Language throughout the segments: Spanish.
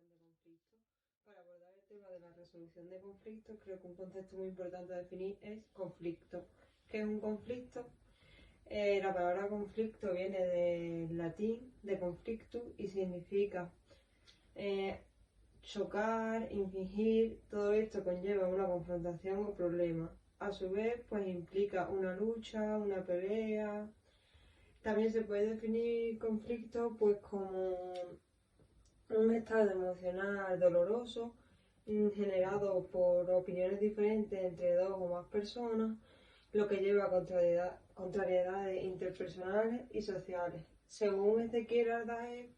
resolución de conflictos. Para abordar el tema de la resolución de conflictos, creo que un concepto muy importante a definir es conflicto. ¿Qué es un conflicto? La palabra conflicto viene del latín de conflictus y significa chocar, infringir. Todo esto conlleva una confrontación o problema. A su vez, pues implica una lucha, una pelea. También se puede definir conflicto pues como un estado emocional doloroso generado por opiniones diferentes entre dos o más personas, lo que lleva a contrariedades interpersonales y sociales. Según Ezequiel Ardaez,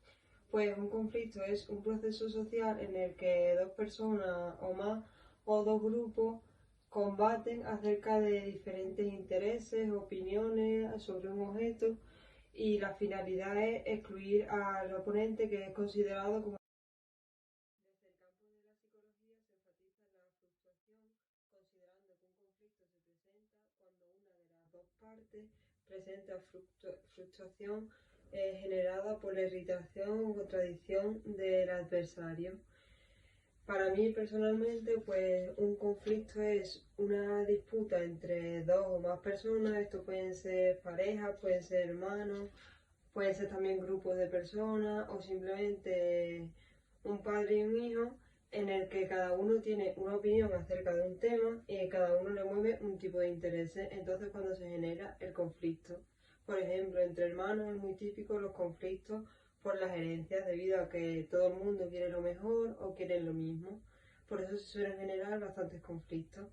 pues un conflicto es un proceso social en el que dos personas o más o dos grupos combaten acerca de diferentes intereses, opiniones sobre un objeto, y la finalidad es excluir al oponente, que es considerado como... Desde el campo de la psicología se enfatiza en la frustración, considerando que un conflicto se presenta cuando una de las dos partes presenta frustración generada por la irritación o contradicción del adversario. Para mí personalmente, pues un conflicto es una disputa entre dos o más personas. Esto pueden ser parejas, pueden ser hermanos, pueden ser también grupos de personas o simplemente un padre y un hijo, en el que cada uno tiene una opinión acerca de un tema y cada uno le mueve un tipo de intereses. Entonces, cuando se genera el conflicto, por ejemplo, entre hermanos es muy típico los conflictos por las herencias, debido a que todo el mundo quiere lo mejor o quiere lo mismo. Por eso se suelen generar bastantes conflictos.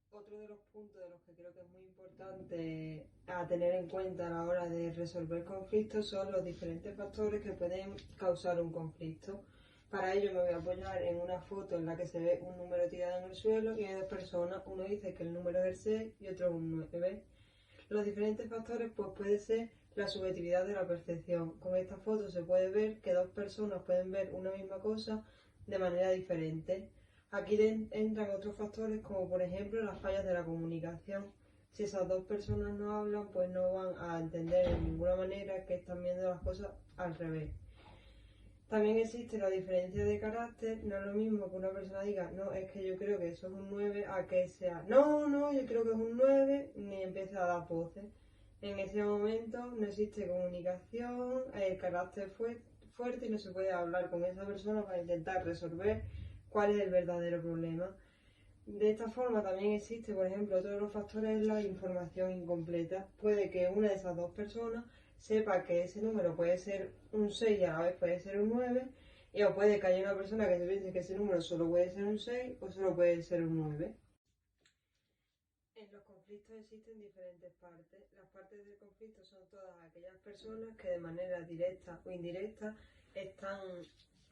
Otro de los puntos de los que creo que es muy importante a tener en cuenta a la hora de resolver conflictos son los diferentes factores que pueden causar un conflicto. Para ello me voy a apoyar en una foto en la que se ve un número tirado en el suelo y hay dos personas. Uno dice que el número es el 6 y otro un 9. Los diferentes factores pues puede ser la subjetividad de la percepción. Con esta foto se puede ver que dos personas pueden ver una misma cosa de manera diferente. Aquí entran otros factores, como por ejemplo las fallas de la comunicación. Si esas dos personas no hablan, pues no van a entender de ninguna manera que están viendo las cosas al revés. También existe la diferencia de carácter. No es lo mismo que una persona diga, no, es que yo creo que eso es un 9, a que sea, no, yo creo que es un 9, ni empiece a dar voces. En ese momento no existe comunicación, el carácter fuerte y no se puede hablar con esa persona para intentar resolver cuál es el verdadero problema. De esta forma también existe, por ejemplo, otro de los factores es la información incompleta. Puede que una de esas dos personas sepa que ese número puede ser un 6 y a la vez puede ser un 9, o puede que haya una persona que se piense que ese número solo puede ser un 6 o solo puede ser un 9. En los conflictos existen diferentes partes. Las partes del conflicto son todas aquellas personas que de manera directa o indirecta están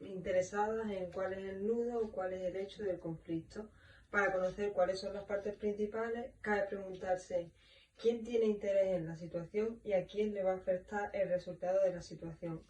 interesadas en cuál es el nudo o cuál es el hecho del conflicto. Para conocer cuáles son las partes principales, cabe preguntarse quién tiene interés en la situación y a quién le va a afectar el resultado de la situación.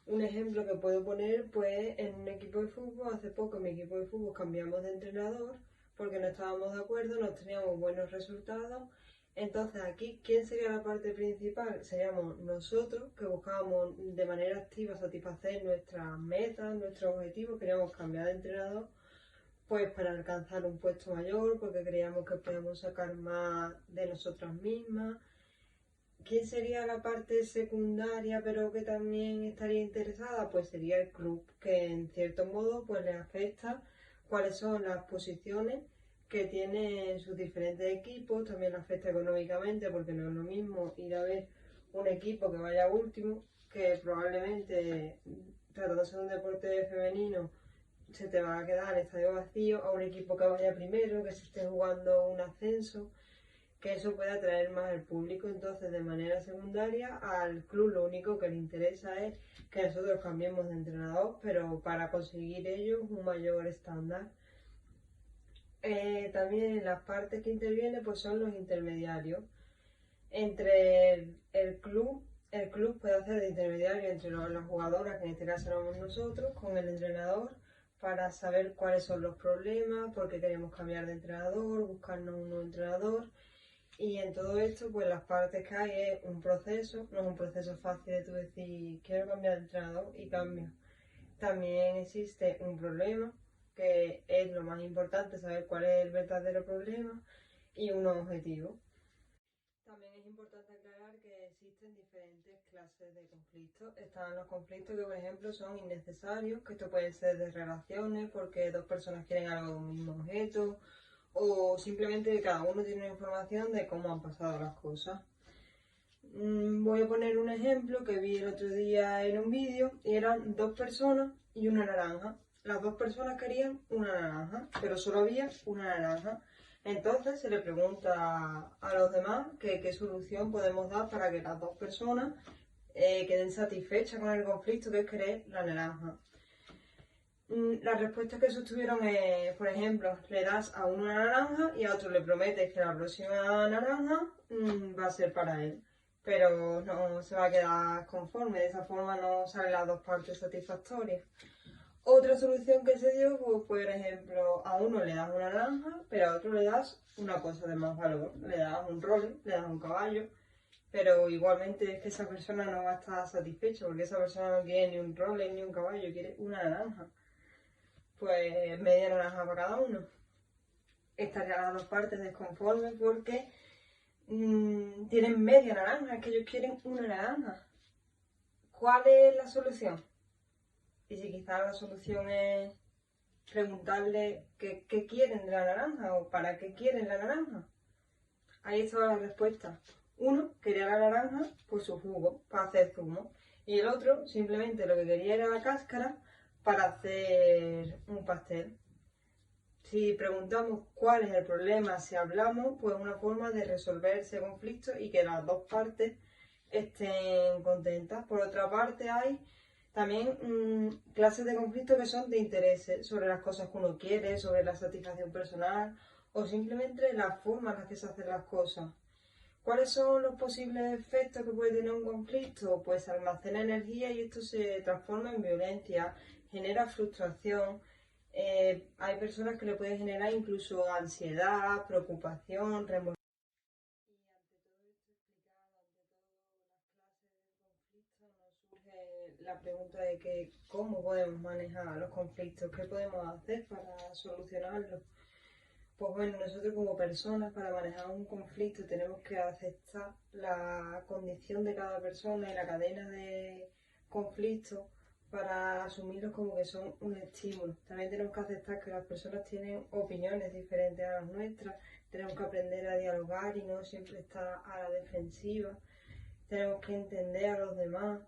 Un ejemplo que puedo poner, pues en un equipo de fútbol, hace poco en mi equipo de fútbol cambiamos de entrenador porque no estábamos de acuerdo, no teníamos buenos resultados. Entonces aquí, ¿quién sería la parte principal? Seríamos nosotros, que buscábamos de manera activa satisfacer nuestras metas, nuestros objetivos. Queríamos cambiar de entrenador pues para alcanzar un puesto mayor, porque creíamos que podíamos sacar más de nosotras mismas. ¿Quién sería la parte secundaria pero que también estaría interesada? Pues sería el club, que en cierto modo pues le afecta cuáles son las posiciones que tienen sus diferentes equipos. También le afecta económicamente, porque no es lo mismo ir a ver un equipo que vaya último, que probablemente, tratándose de un deporte femenino, se te va a quedar el estadio vacío, a un equipo que vaya primero, que se esté jugando un ascenso, que eso puede atraer más al público. Entonces, de manera secundaria, al club lo único que le interesa es que nosotros cambiemos de entrenador, pero para conseguir ello un mayor estándar. También las partes que intervienen pues son los intermediarios. Entre el club puede hacer de intermediario entre las jugadoras, que en este caso éramos nosotros, con el entrenador, para saber cuáles son los problemas, por qué queremos cambiar de entrenador, buscarnos un nuevo entrenador. Y en todo esto, pues las partes que hay es un proceso, no es un proceso fácil de tú decir, quiero cambiar de entrenador y cambio. También existe un problema, que es lo más importante, saber cuál es el verdadero problema, y unos objetivos. También es importante aclarar que existen diferentes clases de conflictos. Están los conflictos que, por ejemplo, son innecesarios, que esto puede ser de relaciones, porque dos personas quieren algo de un mismo objeto, o simplemente que cada uno tiene una información de cómo han pasado las cosas. Voy a poner un ejemplo que vi el otro día en un vídeo y eran dos personas y una naranja. Las dos personas querían una naranja, pero solo había una naranja. Entonces se le pregunta a los demás qué solución podemos dar para que las dos personas queden satisfechas con el conflicto, que es querer la naranja. Las respuestas que sostuvieron es, por ejemplo, le das a uno una naranja y a otro le prometes que la próxima naranja va a ser para él, pero no se va a quedar conforme, de esa forma no salen las dos partes satisfactorias. Otra solución que se dio fue, por ejemplo, a uno le das una naranja, pero a otro le das una cosa de más valor, le das un role, le das un caballo, pero igualmente es que esa persona no va a estar satisfecha porque esa persona no quiere ni un role ni un caballo, quiere una naranja. Pues media naranja para cada uno. Estarían las dos partes desconformes porque tienen media naranja, es que ellos quieren una naranja. ¿Cuál es la solución? Y si quizás la solución es preguntarle qué quieren de la naranja o para qué quieren la naranja. Ahí está la respuesta. Uno quería la naranja por su jugo, para hacer zumo. Y el otro simplemente lo que quería era la cáscara para hacer un pastel. Si preguntamos cuál es el problema, si hablamos, pues una forma de resolver ese conflicto y que las dos partes estén contentas. Por otra parte, hay también clases de conflictos que son de intereses, sobre las cosas que uno quiere, sobre la satisfacción personal o simplemente la forma en la que se hacen las cosas. ¿Cuáles son los posibles efectos que puede tener un conflicto? Pues almacena energía y esto se transforma en violencia, genera frustración. Hay personas que le pueden generar incluso ansiedad, preocupación, remordimiento. Y ante todo esto explicado, ante todas las clases de conflictos, nos surge la pregunta de que cómo podemos manejar los conflictos, qué podemos hacer para solucionarlos. Pues bueno, nosotros como personas para manejar un conflicto tenemos que aceptar la condición de cada persona y la cadena de conflictos para asumirlos como que son un estímulo. También tenemos que aceptar que las personas tienen opiniones diferentes a las nuestras, tenemos que aprender a dialogar y no siempre estar a la defensiva, tenemos que entender a los demás.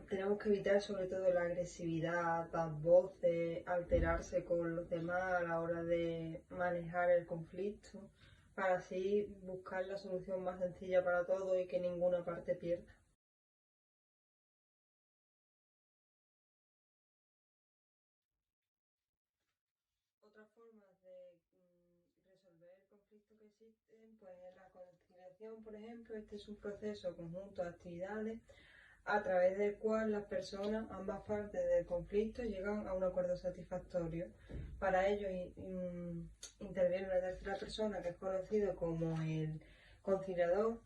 Tenemos que evitar sobre todo la agresividad, las voces, alterarse con los demás a la hora de manejar el conflicto, para así buscar la solución más sencilla para todos y que ninguna parte pierda. Otras formas de resolver el conflicto que existen, pues es la conciliación, por ejemplo. Este es un proceso conjunto de actividades a través del cual las personas, ambas partes del conflicto, llegan a un acuerdo satisfactorio. Para ello interviene una tercera persona que es conocido como el conciliador.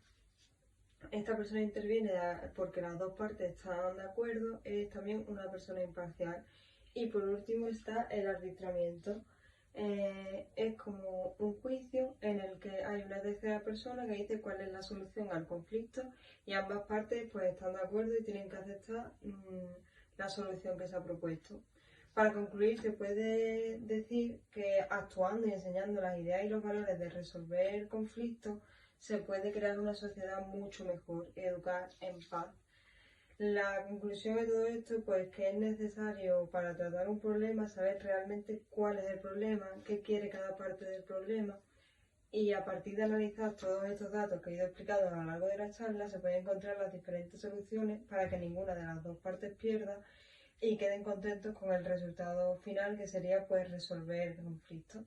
Esta persona interviene porque las dos partes están de acuerdo, es también una persona imparcial. Y por último está el arbitramiento. Es como un juicio en el que hay una tercera persona que dice cuál es la solución al conflicto y ambas partes pues están de acuerdo y tienen que aceptar la solución que se ha propuesto. Para concluir, se puede decir que actuando y enseñando las ideas y los valores de resolver conflictos se puede crear una sociedad mucho mejor y educar en paz. La conclusión de todo esto, pues que es necesario para tratar un problema saber realmente cuál es el problema, qué quiere cada parte del problema y a partir de analizar todos estos datos que he ido explicando a lo largo de la charla se pueden encontrar las diferentes soluciones para que ninguna de las dos partes pierda y queden contentos con el resultado final que sería pues resolver el conflicto.